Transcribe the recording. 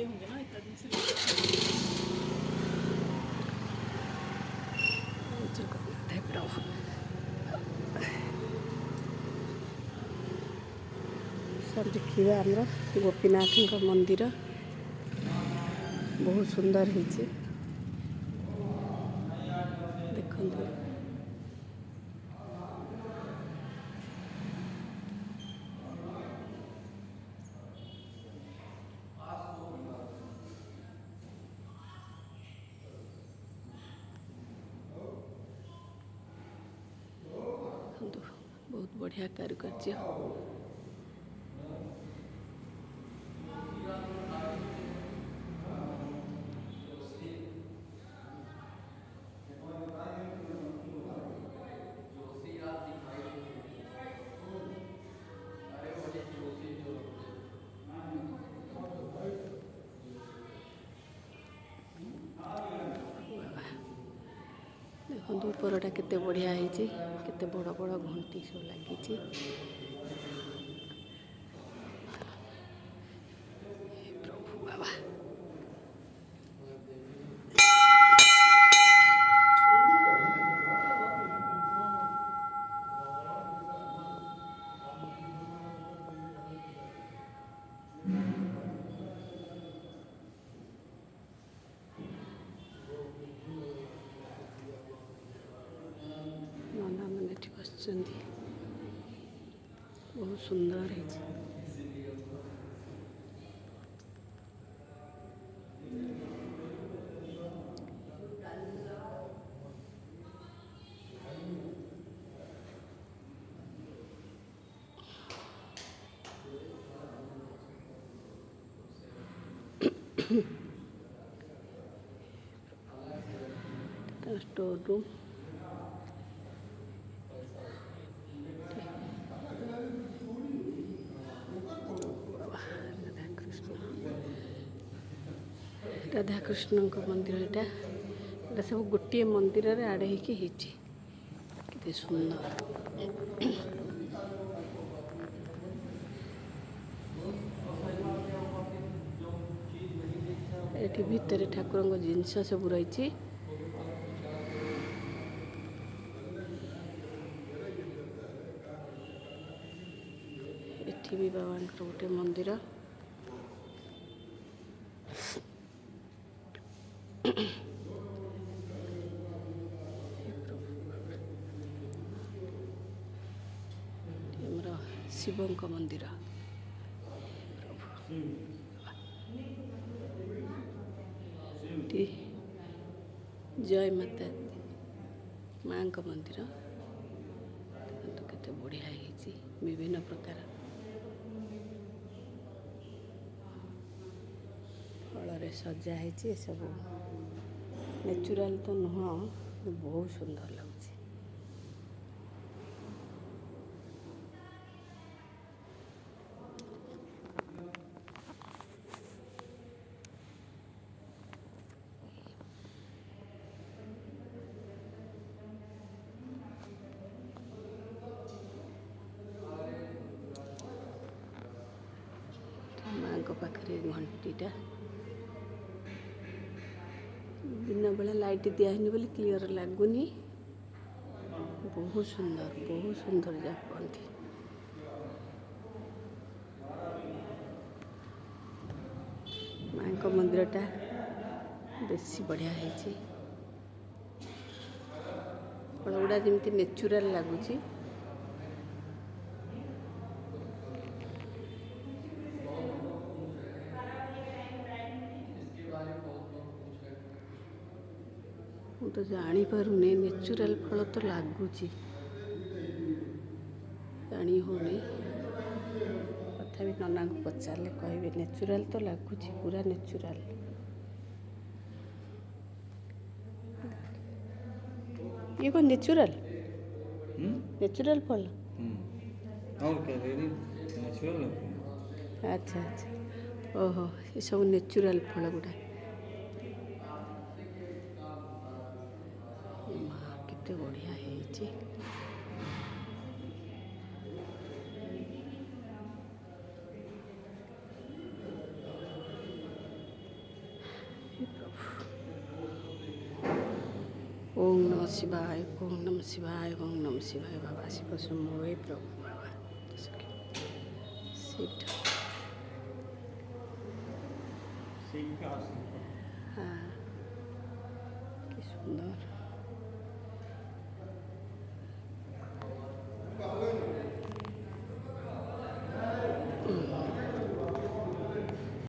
होंगे ना इतना दिन से। सब देखिए आमर गोपीनाथ मंदिर बहुत सुंदर है देखो। बहुत बढ़िया कारुकार्य। देखो ऊपरटा केते बढ़िया है, केते बड़ बड़ घंटी सब लगी। प्रभु बाबा नंदा मैंने बस बहुत सुंदर है। स्टोर रूम राधा कृष्ण मंदिर यहाँ सब गोटे मंदिर आड़े होते सुंदर। ये भितर ठाकुर जिनस सब रही। एठी भी बाबा गोटे मंदिर। शिवंक मंदिर जय माता माँ मंदिर तो केते बढ़िया है विभिन्न प्रकार फल सजा है सब नेचुरल तो नुह बहुत सुंदर लगुच। माँ पाखे घंटीटा दिन बेला लाइट दिहनी बोली क्लीयर लगुनि। बहुत सुंदर जापती माँ मंदिरटा बेसी बढ़िया है। फल गुड़ा जमी नेचुराल लगुच। मु तो जानी पारुनी नेचुरल फल तो लगुच जानी होनी तथा नना को पचारे कहे नेचुराल तो लगुच पूरा नेचुराल। ये कौन नेचुरल नेचुरल फल और क्या नेचुरल। अच्छा अच्छा ओहो ये सब नेचुरल फल गुड़ा माँ केते बढ़िया है। ওম নমঃ শিবায়, ওম নমঃ শিবায়, ওম নমঃ শিবায়। বাবা শিব শম্ভু, হে প্রভু বাবা শিবটা। শিবকে আসুন। হ্যাঁ, কি সুন্দর।